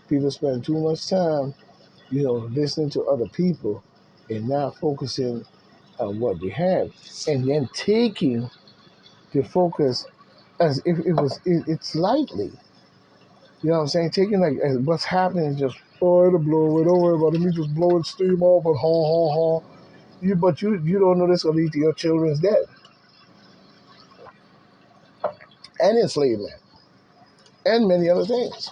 People spend too much time, listening to other people and not focusing on what they have, and then taking the focus as if it's lightly. You know what I'm saying? Taking like what's happening is just, oh, it'll blow it, don't worry about it. Me just blowing steam off and ha ha ha. But you don't know this will lead to your children's death and enslavement and many other things.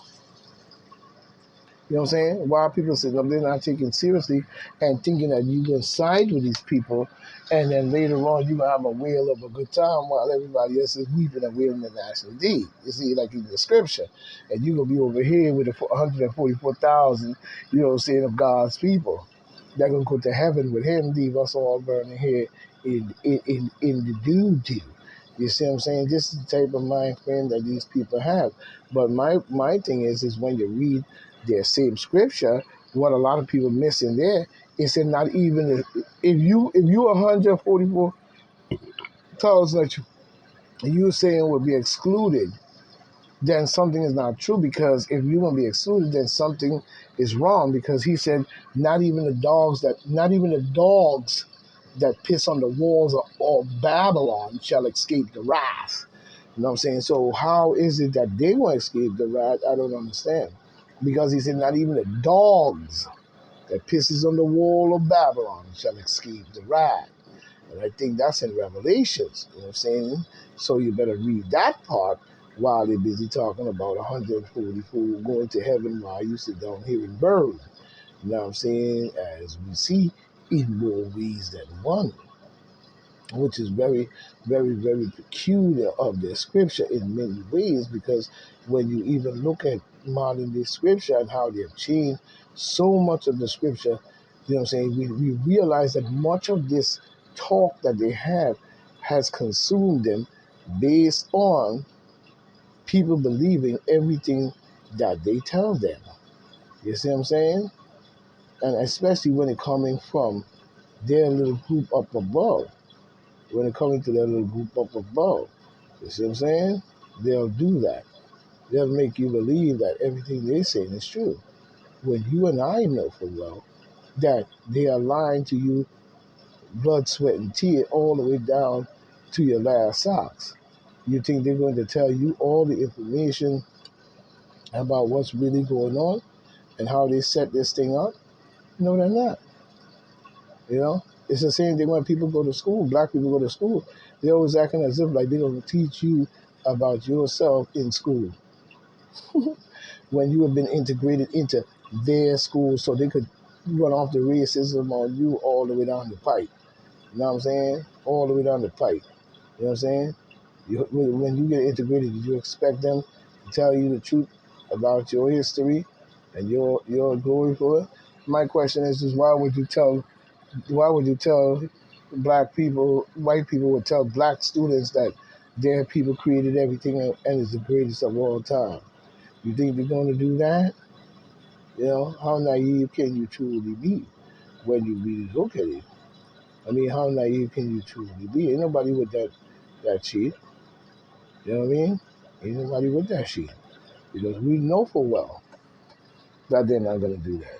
You know what I'm saying? Why people say they're not taken seriously and thinking that you can side with these people, and then later on you gonna have a whale of a good time while everybody else is weeping and wailing the national deed. You see, like in the scripture, and you gonna be over here with the 144,000, of God's people. They're gonna go to heaven with Him, leave us all burning here in the doo-doo. You see what I'm saying? This is the type of mind frame that these people have. But my thing is when you read their same scripture, what a lot of people miss in there is that not even if you 144,000 that you saying will be excluded, then something is not true, because if you want to be excluded, then something is wrong, because he said not even the dogs that piss on the walls of Babylon shall escape the wrath. You know what I'm saying? So how is it that they will escape the wrath? I don't understand. Because he said not even the dogs that pisses on the wall of Babylon shall escape the wrath. And I think that's in Revelations. You know what I'm saying? So you better read that part while they're busy talking about 144 going to heaven while you sit down here and burn. You know what I'm saying? As we see in more ways than one, which is very, very, very peculiar of the scripture in many ways, because when you even look at modern day scripture and how they've changed so much of the scripture, what I'm saying, we realize that much of this talk that they have has consumed them based on people believing everything that they tell them. You see what I'm saying? And especially when it coming from their little group up above. When it coming to their little group up above. You see what I'm saying? They'll do that. They'll make you believe that everything they're saying is true. When you and I know full well that they are lying to you, blood, sweat, and tear, all the way down to your last socks. You think they're going to tell you all the information about what's really going on and how they set this thing up? No, they're not. You know? It's the same thing when people go to school, black people go to school. They're always acting as if like they're going to teach you about yourself in school. When you have been integrated into their school so they could run off the racism on you all the way down the pipe. You know what I'm saying? All the way down the pipe. You know what I'm saying? When you get integrated, did you expect them to tell you the truth about your history and your glory for it? My question is just why would you tell black people, white people would tell black students that their people created everything and is the greatest of all time? You think they're going to do that? How naive can you truly be when you really look at it? I mean, how naive can you truly be? Ain't nobody with that shit. You know what I mean? Ain't nobody with that shit. Because we know for well that they're not going to do that.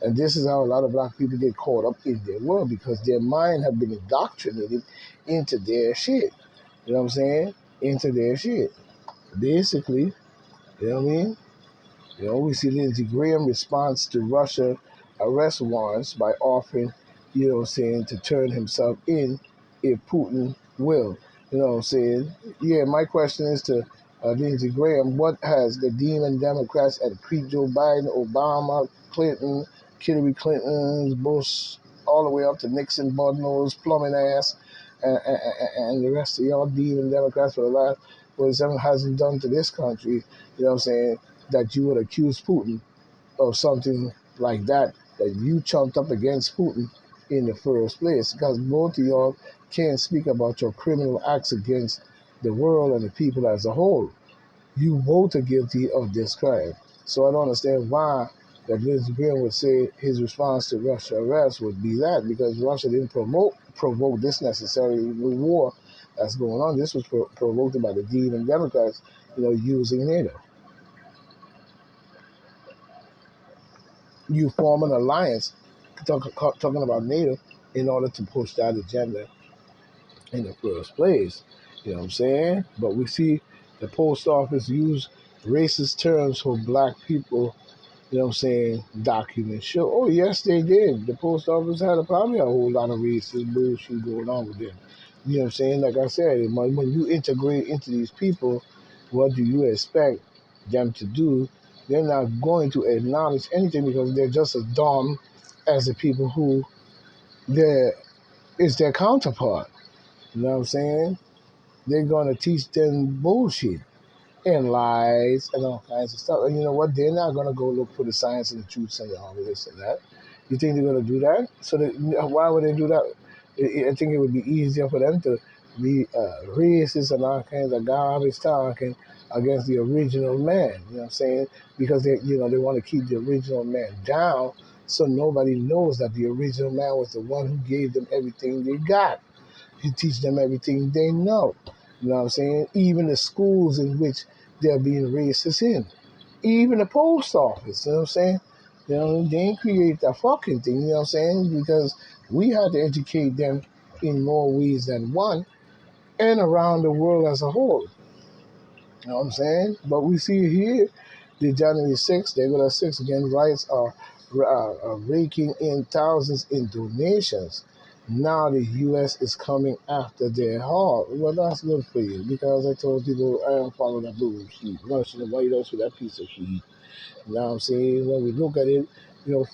And this is how a lot of black people get caught up in their world, because their mind have been indoctrinated into their shit. You know what I'm saying? Into their shit. Basically, you know what I mean? We see Lindsey Graham response to Russia arrest warrants by offering, to turn himself in if Putin will. You know what I'm saying? Yeah, my question is to Lindsey Graham, what has the demon Democrats at Joe Biden, Obama, Clinton, Hillary Clinton's, Bush, all the way up to Nixon, Bud Nose, plumbing ass, and the rest of y'all demon Democrats for the last 47 hasn't done to this country, you know what I'm saying, that you would accuse Putin of something like that you chumped up against Putin in the first place, because both of y'all can't speak about your criminal acts against the world and the people as a whole. You both are guilty of this crime. So I don't understand why that Lindsey Graham would say his response to Russia arrest would be that, because Russia didn't provoke this necessary war that's going on. This was provoked by the demon Democrats, using NATO. you form an alliance, talking about Native, in order to push that agenda in the first place. You know what I'm saying? But we see the post office use racist terms for black people. You know what I'm saying? Documents show. Oh, yes, they did. The post office had probably a whole lot of racist bullshit going on with them. You know what I'm saying? Like I said, when you integrate into these people, what do you expect them to do? They're not going to acknowledge anything because they're just as dumb as the people who they're, is their counterpart. You know what I'm saying? They're going to teach them bullshit and lies and all kinds of stuff. And you know what? They're not going to go look for the science and the truths and all of this and that. You think they're going to do that? So why would they do that? I think it would be easier for them to be racist and all kinds of garbage talking against the original man. You know what I'm saying? Because they want to keep the original man down, so nobody knows that the original man was the one who gave them everything they got. He teach them everything they know. You know what I'm saying? Even the schools in which they're being racist in. Even the post office, you know what I'm saying? They didn't create that fucking thing, you know what I'm saying? Because we had to educate them in more ways than one and around the world as a whole. You know what I'm saying? But we see here, the January 6th, they're going to 6 again, riots are raking in thousands in donations. Now the U.S. is coming after their haul. Well, that's good for you because I told people I don't follow that bullshit. Rushing the White House with that piece of shit. You know what I'm saying? When we look at it,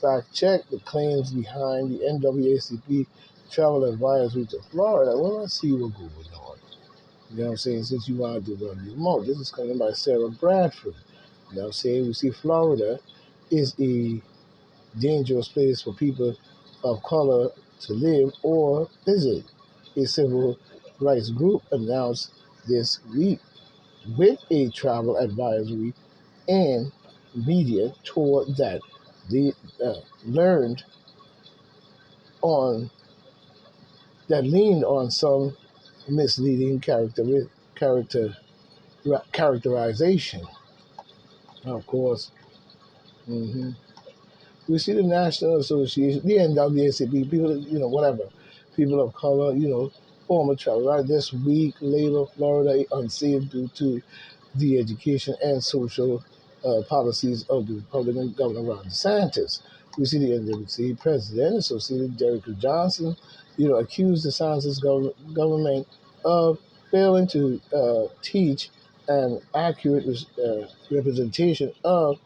fact check the claims behind the NAACP travel advisory to Florida. Well, let's see what's going on. You know what I'm saying? Since you wanted to run your mouth, this is coming by Sarah Bradford. You know what I'm saying? We see Florida is a dangerous place for people of color to live or visit. A civil rights group announced this week with a travel advisory and media tour that they learned on that leaned on some misleading character characterization. Of course, hmm we see the National Association, the NAACP, people, whatever, people of color, former travel. Right this week, labor Florida unsafe due to the education and social policies of the Republican Governor Ron DeSantis. We see the NWC president, Associated Derek Johnson, accused the DeSantis government of failing to teach an accurate representation of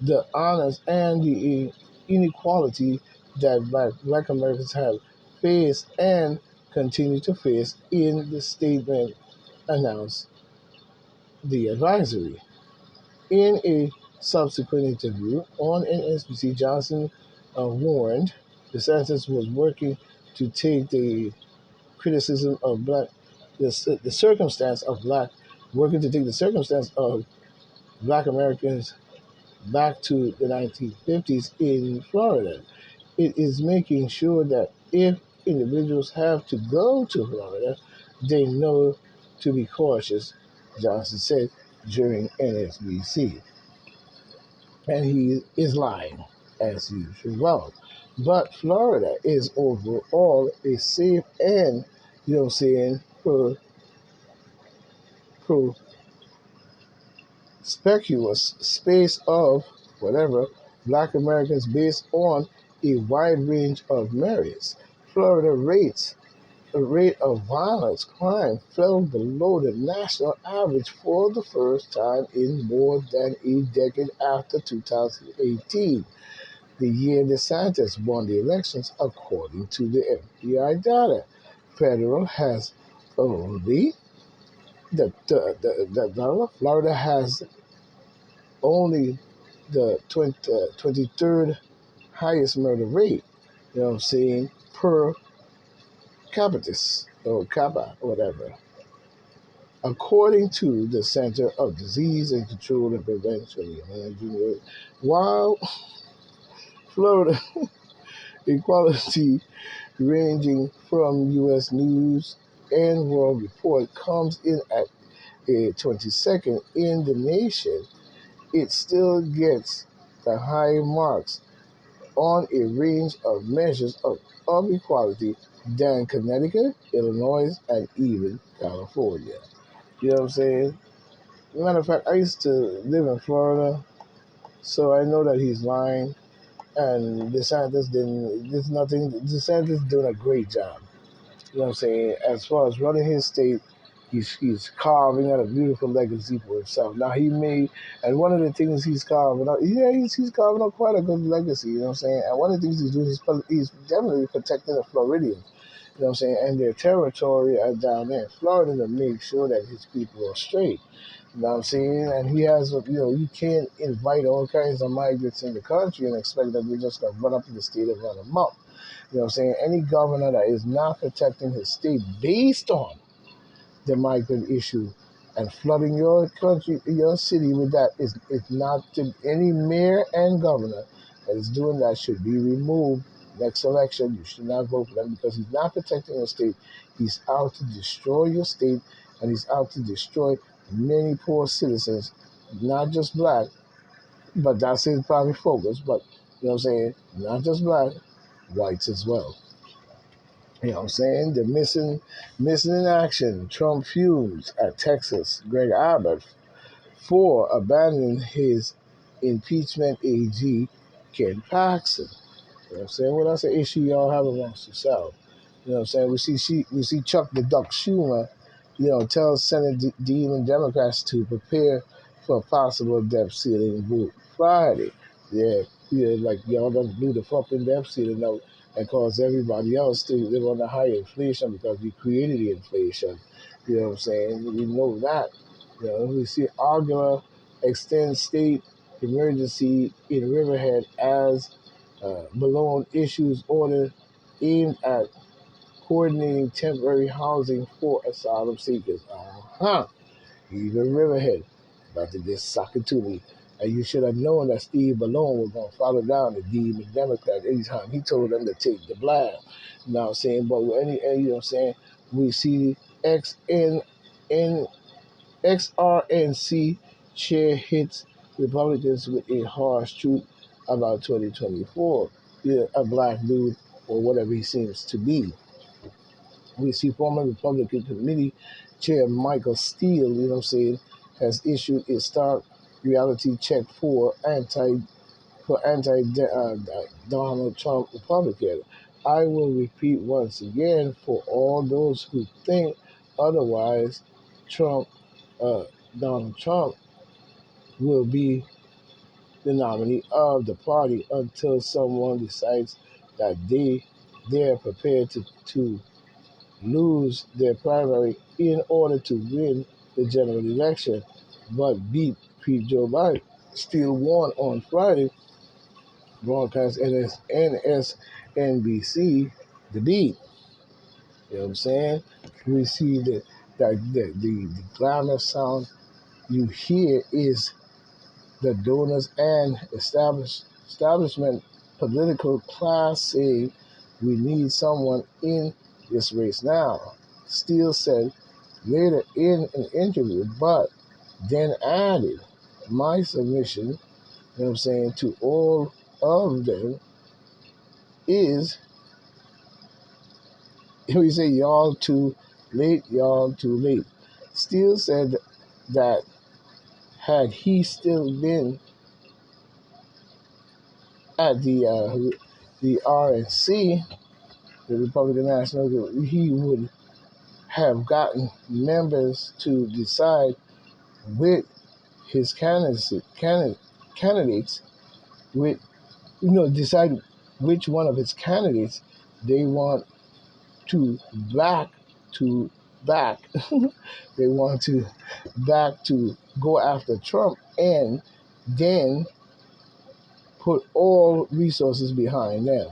the honors and the inequality that black Americans have faced and continue to face in the statement announced the advisory. In a subsequent interview on NSBC, Johnson warned DeSantis was working to take the criticism of the circumstance of working to take the circumstance of black Americans back to the 1950s in Florida. It is making sure that if individuals have to go to Florida, they know to be cautious, Johnson said during NSBC. And he is lying, as usual. But Florida is overall a safe and, promiscuous space of whatever black Americans based on a wide range of merits. Florida the rate of violence crime fell below the national average for the first time in more than a decade after 2018, the year DeSantis won the elections, according to the FBI data. Federal has only Florida has only the 23rd highest murder rate, what I'm saying, per capitis or kappa, whatever. According to the Center of Disease and Control and Prevention, while Florida equality ranging from U.S. News and World Report comes in at a 22nd in the nation, it still gets the high marks on a range of measures of equality than Connecticut, Illinois, and even California. You know what I'm saying? Matter of fact, I used to live in Florida, so I know that he's lying. And DeSantis didn't. There's nothing. DeSantis doing a great job. You know what I'm saying? As far as running his state, he's carving out a beautiful legacy for himself. Now he may, and one of the things he's carving out, yeah, he's carving out quite a good legacy. You know what I'm saying? And one of the things he's doing is he's definitely protecting the Floridians. You know what I'm saying? And their territory down there in Florida to make sure that his people are straight. You know what I'm saying? And he has, you can't invite all kinds of migrants in the country and expect that they're just going to run up in the state and run them up. You know what I'm saying? Any governor that is not protecting his state based on the migrant issue and flooding your country, your city with that is not to, any mayor and governor that is doing that should be removed. Next election, you should not vote for them because he's not protecting your state. He's out to destroy your state and he's out to destroy many poor citizens, not just black, but that's his primary focus. But you know what I'm saying? Not just black, whites as well. You know what I'm saying? The missing in action. Trump fumes at Texas Greg Abbott for abandoning his impeachment AG Ken Paxton. You know what I'm saying? Well, that's an issue y'all have amongst yourselves. You know what I'm saying? We see Chuck the Duck Schumer, tell Senate Demon Democrats to prepare for a possible debt ceiling vote Friday. Yeah, yeah, like y'all don't do the fucking debt ceiling note and cause everybody else to live on the high inflation because we created the inflation. You know what I'm saying? We know that. We see Argua extend state emergency in Riverhead as Malone issues order aimed at coordinating temporary housing for asylum seekers. Even Riverhead about to just suck it to me. And you should have known that Steve Malone was going to follow down the Demon Democrat anytime he told them to take the blame. You know what I'm saying? But with you know what I'm saying, we see XN, XRNC chair hits Republicans with a harsh truth about 2024. A black dude, or whatever he seems to be. We see former Republican committee chair Michael Steele, you know what I'm saying, has issued a stark reality check for anti Donald Trump Republican. I will repeat once again for all those who think otherwise, Trump uh, Donald Trump will be the nominee of the party until someone decides that they're prepared to lose their primary in order to win the general election, but beat Joe Biden. Still won on Friday, broadcast NSNBC, the beat. You know what I'm saying? We see the glamour sound you hear is the donors and establishment political class say we need someone in this race now. Steele said later in an interview, but then added, my submission, you know what I'm saying, to all of them is, we say y'all too late. Steele said that had he still been at the RNC, the Republican National, he would have gotten members to decide with his candidates, with decide which one of his candidates they want to back to back. They want to back to go after Trump and then put all resources behind them.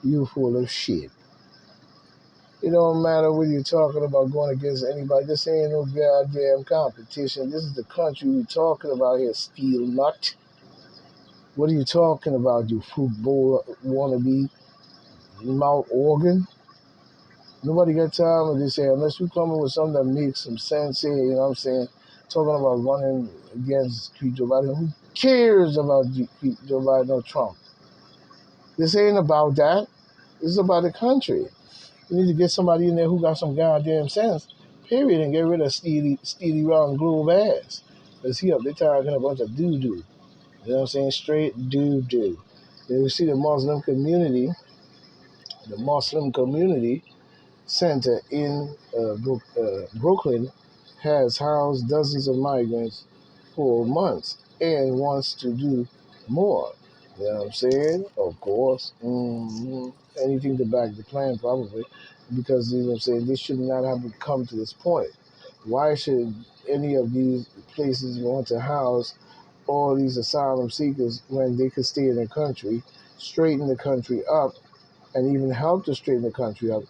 You full of shit. It don't matter whether you're talking about going against anybody. This ain't no goddamn competition. This is the country we're talking about here, steel nut. What are you talking about, you football wannabe mouth organ? Nobody got time with this here unless we come up with something that makes some sense here, you know what I'm saying? Talking about running against Joe Biden. Who cares about Joe Biden or Trump? This ain't about that. This is about the country. You need to get somebody in there who got some goddamn sense, period, and get rid of Steely Ron Globe ass. Because he up there talking a bunch of doo-doo. You know what I'm saying? Straight doo-doo. And you see the Muslim community center in Brooklyn has housed dozens of migrants for months and wants to do more. You know what I'm saying? Of course. Anything to back the plan, probably. Because, you know what I'm saying, this should not have come to this point. Why should any of these places want to house all these asylum seekers when they could stay in their country, straighten the country up, and even help to straighten the country up?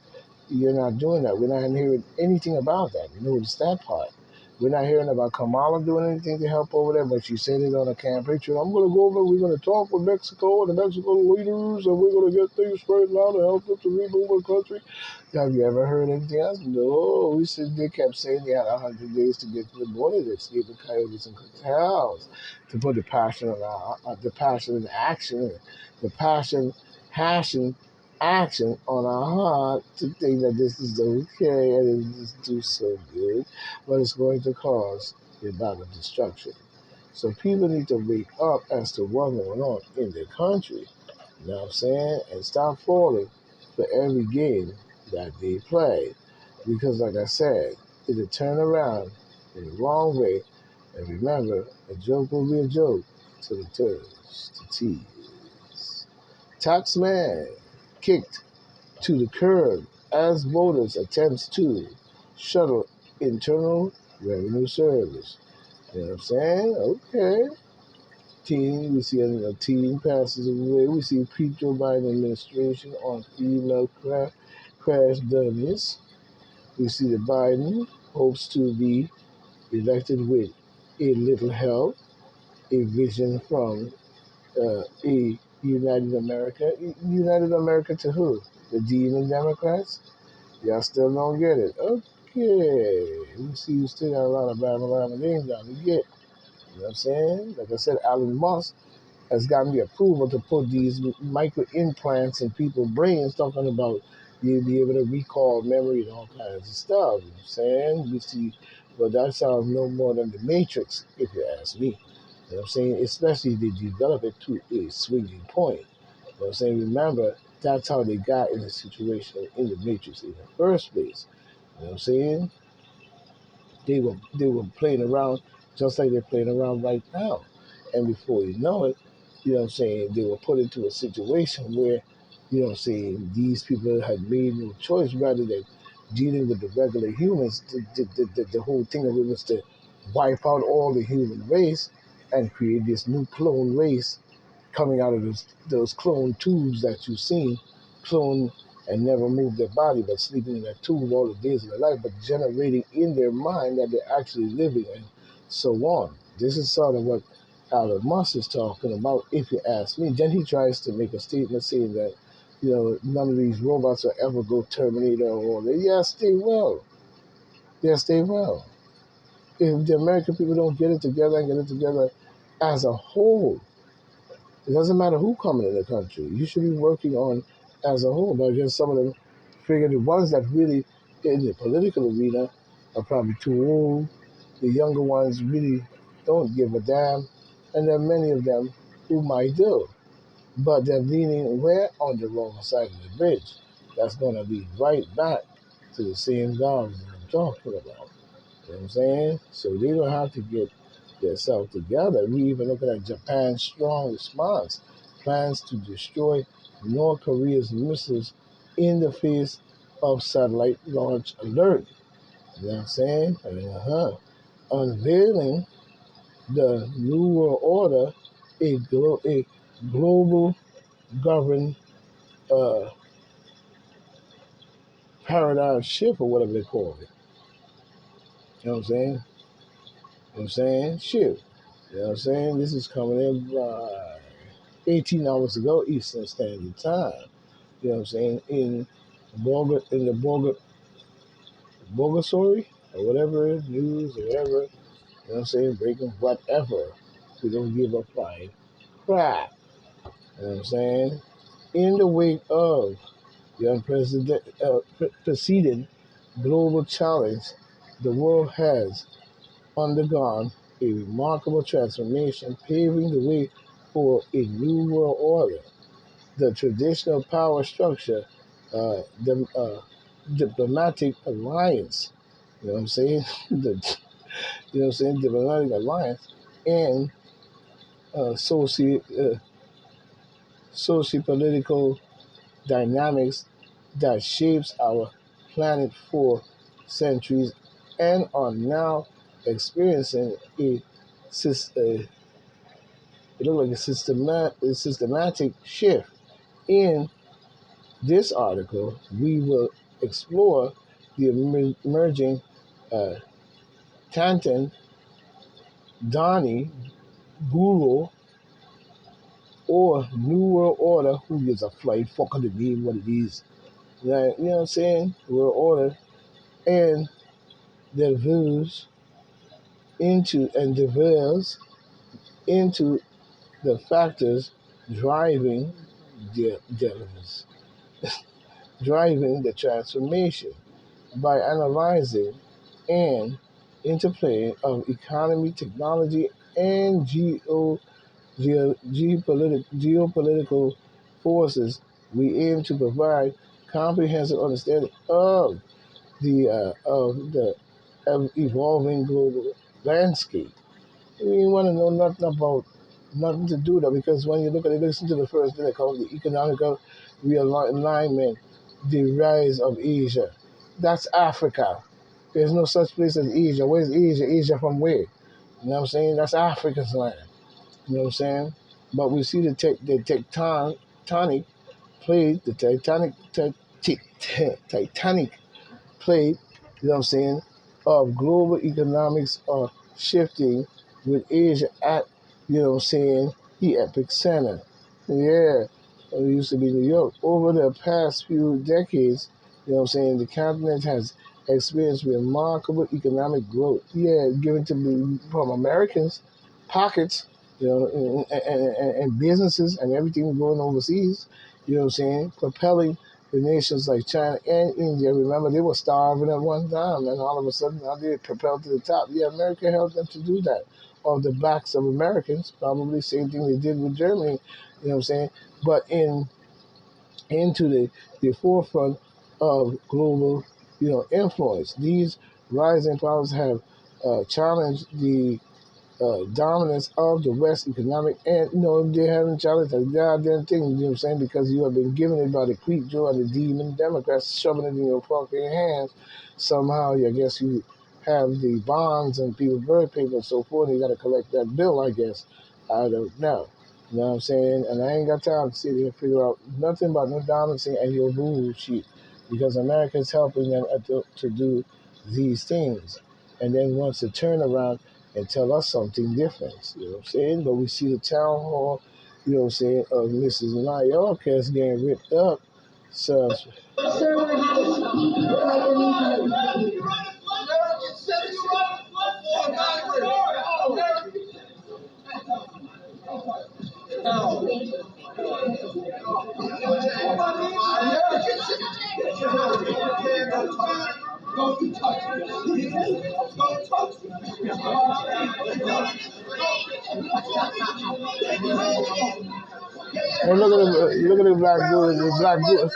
You're not doing that. We're not hearing anything about that. You notice that part. We're not hearing about Kamala doing anything to help over there, but she said it on a campaign trail. I'm going to go over, we're going to talk with Mexico and the Mexican leaders, and we're going to get things straightened out and help them to rebuild the country. Have you ever heard anything else? No. We said they kept saying they had 100 days to get to the border to escape the coyotes and cartels, to put the passion on the passion in action, the passion, passion action on our heart to think that this is okay and it just do so good, but it's going to cause a lot of destruction. So people need to wake up as to what's going on in their country. You know what I'm saying? And stop falling for every game that they play. Because like I said, it'll turn around in the wrong way. And remember, a joke will be a joke till it turns to tease. Taxman kicked to the curb as voters attempts to shuttle Internal Revenue Service. You know what I'm saying? Okay. We see a teen passes away. We see Joe Biden administration on female crash dummies. We see that Biden hopes to be elected with a little help, a vision from a United America. United America to who? The demon Democrats? Y'all still don't get it. Okay. We see you still got a lot of Babylon names down to get. You know what I'm saying? Like I said, Elon Musk has gotten the approval to put these micro implants in people's brains, talking about you'll be able to recall memory and all kinds of stuff. You know what I'm saying? We see, but that sounds no more than the Matrix, if you ask me. You know what I'm saying? Especially if they develop it to a swinging point. You know what I'm saying? Remember, that's how they got in the situation in the Matrix in the first place. You know what I'm saying? They were playing around just like they're playing around right now. And before you know it, you know what I'm saying, they were put into a situation where, you know what I'm saying, these people had made no choice rather than dealing with the regular humans. The whole thing of it was to wipe out all the human race and create this new clone race coming out of those clone tubes that you've seen, clone and never move their body, but sleeping in that tube all the days of their life, but generating in their mind that they're actually living and so on. This is sort of what Elon Musk is talking about, if you ask me. Then he tries to make a statement saying that, you know, none of these robots will ever go Terminator or all that. Yes, they will. Yes, they will. If the American people don't get it together and get it together as a whole, it doesn't matter who coming in the country. You should be working on as a whole. But again, some of them figure the ones that really in the political arena are probably too old. The younger ones really don't give a damn. And there are many of them who might do. But they're leaning where on the wrong side of the bridge. That's going to lead right back to the same dogs that I'm talking about. You know what I'm saying? So they don't have to get themselves together. We even looking at Japan's strong response, plans to destroy North Korea's missiles in the face of satellite launch alert. You know what I'm saying? Unveiling the New World Order, a global governed uh, paradigm shift or whatever they call it. You know what I'm saying? You know what I'm saying? Shift. You know what I'm saying? This is coming in 18 hours ago Eastern Standard Time. You know what I'm saying? In the Borgosauri or whatever, news or whatever, you know what I'm saying? Breaking whatever. We don't give a flying crap. You know what I'm saying? In the wake of the preceding global challenge, the world has undergone a remarkable transformation, paving the way for a new world order. The traditional power structure, the diplomatic alliance, you know what I'm saying? Diplomatic alliance and socio-political dynamics that shapes our planet for centuries and are now experiencing a it looked like a systematic shift. In this article, we will explore the emerging uh, Tantan, Dani, Guru, or New World Order, who gives a flying fuck of the name what it is. Like, you know what I'm saying? World Order and their views diverse into the factors driving the driving the transformation by analyzing and interplay of economy, technology, and geopolitical forces. We aim to provide comprehensive understanding of the evolving global landscape. You want to know nothing to do that, because when you listen to the first thing they call the economical realignment, the rise of Asia. That's Africa. There's no such place as Asia. Where's Asia? Asia from where? You know what I'm saying? That's Africa's land. You know what I'm saying? But we see the tectonic plate, the titanic plate, you know what I'm saying, of global economics are shifting with Asia at, you know what I'm saying, the epicenter. Yeah, it used to be New York. Over the past few decades, you know what I'm saying, the continent has experienced remarkable economic growth. Yeah, given to be from Americans, pockets, you know, and businesses and everything going overseas, you know what I'm saying, propelling the nations like China and India. Remember, they were starving at one time, and all of a sudden now they're propelled to the top. Yeah, America helped them to do that on the backs of Americans. Probably same thing they did with Germany. You know what I'm saying? But into the forefront of global, influence. These rising powers have challenged the dominance of the West economic, and they haven't challenged a goddamn thing. You know what I'm saying? Because you have been given it by the creep Joe and the demon Democrats shoving it in your fucking hands. Somehow, I guess you have the bonds and people's birth paper and so forth. And you got to collect that bill, I guess. I don't know. You know what I'm saying? And I ain't got time to sit here and figure out nothing about no dominance and your bullshit, because America is helping them to do these things, and then wants to turn around and tell us something different. You know what I'm saying? But we see the town hall, you know what I'm saying, of Mrs. Mayorkas getting ripped up. So, and look at the black dude, the black dude.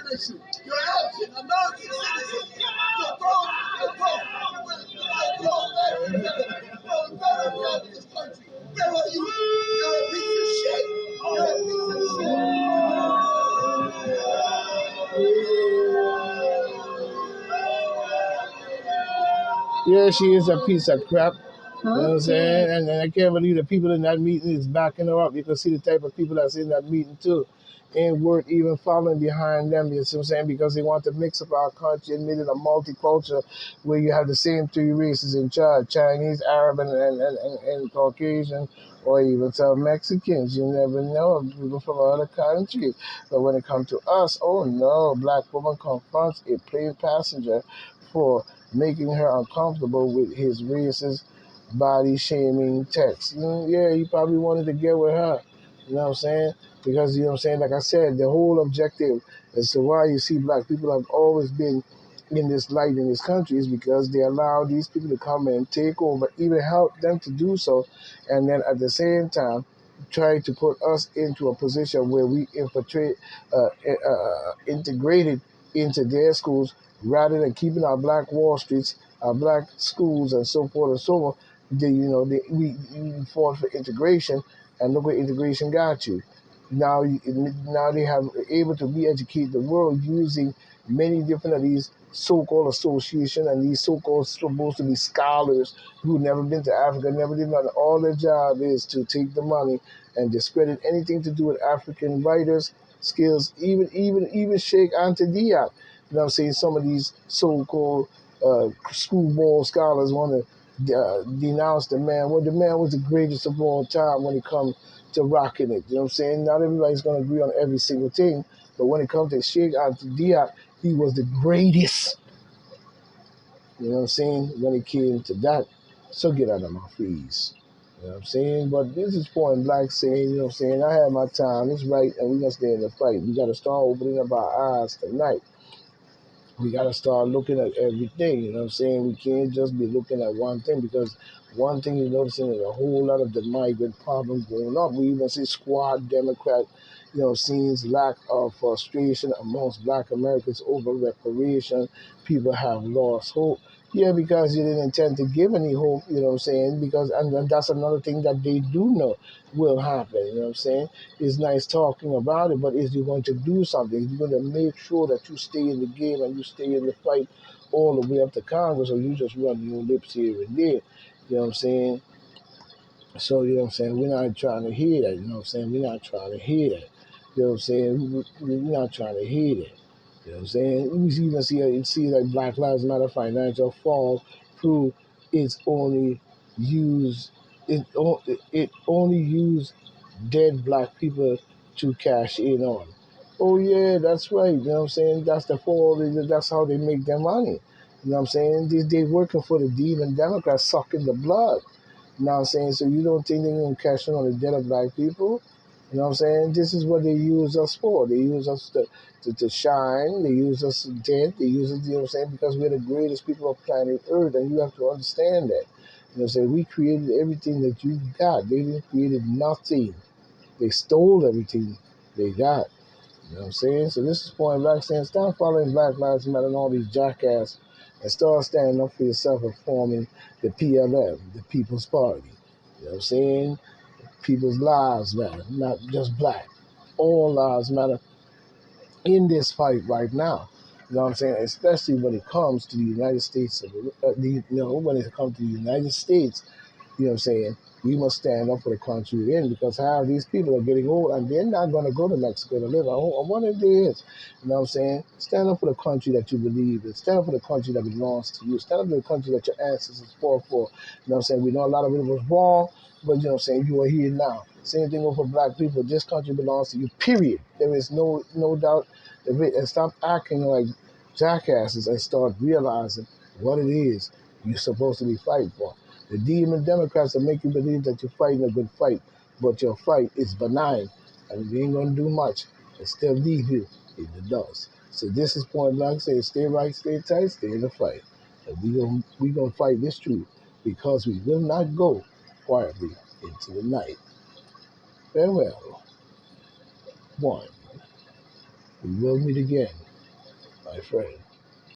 Yeah, she is a piece of crap. You know what I'm saying? And I can't believe the people in that meeting is backing her up. You can see the type of people that's in that meeting too. And weren't even following behind them, you know what I'm saying? Because they want to mix up our country and make it a multicultural where you have the same three races in charge: Chinese, Arab, and Caucasian, or even some Mexicans. You never know, people from other countries. But when it comes to us, oh no, black woman confronts a plane passenger for making her uncomfortable with his racist body shaming text. Yeah, he probably wanted to get with her. You know what I'm saying? Because you know what I'm saying, like I said, the whole objective as to why you see black people have always been in this light in this country is because they allow these people to come and take over, even help them to do so, and then at the same time try to put us into a position where we infiltrate, integrated into their schools rather than keeping our black Wall Streets, our black schools, and so forth and so on. We fought for integration, and look where integration got you. Now they have able to re-educate the world using many different of these so-called association and these so-called supposed to be scholars who never been to Africa, never did nothing. All their job is to take the money and discredit anything to do with African writers, skills, even Sheikh Anta Diop. You know what I'm saying? Some of these so-called screwball scholars want to denounce the man. Well, the man was the greatest of all time when it comes to rocking it. You know what I'm saying? Not everybody's going to agree on every single thing, but when it comes to Sheikh Anta Diop, he was the greatest. You know what I'm saying? When it came to that, so get out of my face. You know what I'm saying? But this is point black saying, you know what I'm saying? I had my time. It's right, and we're going to stay in the fight. We got to start opening up our eyes tonight. We got to start looking at everything. You know what I'm saying? We can't just be looking at one thing because one thing you're noticing is a whole lot of the migrant problem going up. We even see squad Democrat, scenes lack of frustration amongst black Americans over reparation. People have lost hope. Yeah, because you didn't intend to give any hope, you know what I'm saying? Because and that's another thing that they do know will happen, you know what I'm saying? It's nice talking about it, but is you going to do something? You're going to make sure that you stay in the game and you stay in the fight all the way up to Congress, or you just run your lips here and there. You know what I'm saying? So, you know what I'm saying? We're not trying to hear that. You know what I'm saying? We're not trying to hear that. You know what I'm saying? We're not trying to hear that. You know what I'm saying? We even see like Black Lives Matter financial fall through its only use it only used dead black people to cash in on. Oh yeah, that's right. You know what I'm saying? That's the fall. That's how they make their money. You know what I'm saying? They working for the demon Democrats sucking the blood. You know what I'm saying? So you don't think they're going to cash in on the dead of black people? You know what I'm saying? This is what they use us for. They use us to shine. They use us dead. They use us, you know what I'm saying? Because we're the greatest people of planet Earth, and you have to understand that. You know what I'm saying? We created everything that you got. They didn't create nothing. They stole everything they got. You know what I'm saying? So this is point black saying stop following Black Lives Matter and all these jackass and start standing up for yourself and forming the PLM, the People's Party. You know what I'm saying? People's lives matter, not just black. All lives matter in this fight right now. You know what I'm saying? Especially when it comes to the United States, when it comes to the United States, you know what I'm saying? We must stand up for the country we're in because how these people are getting old and they're not going to go to Mexico to live. I wonder if there is. You know what I'm saying? Stand up for the country that you believe in. Stand up for the country that belongs to you. Stand up for the country that your ancestors fought for. You know what I'm saying? We know a lot of it was wrong, but you know what I'm saying? You are here now. Same thing for black people. This country belongs to you, period. There is no doubt. And stop acting like jackasses and start realizing what it is you're supposed to be fighting for. The demon Democrats will make you believe that you're fighting a good fight, but your fight is benign and it ain't gonna do much. It still leave you in the dust. So this is point blank saying stay right, stay tight, stay in the fight. And we gonna fight this truth because we will not go quietly into the night. Farewell, one. We will meet again, my friend.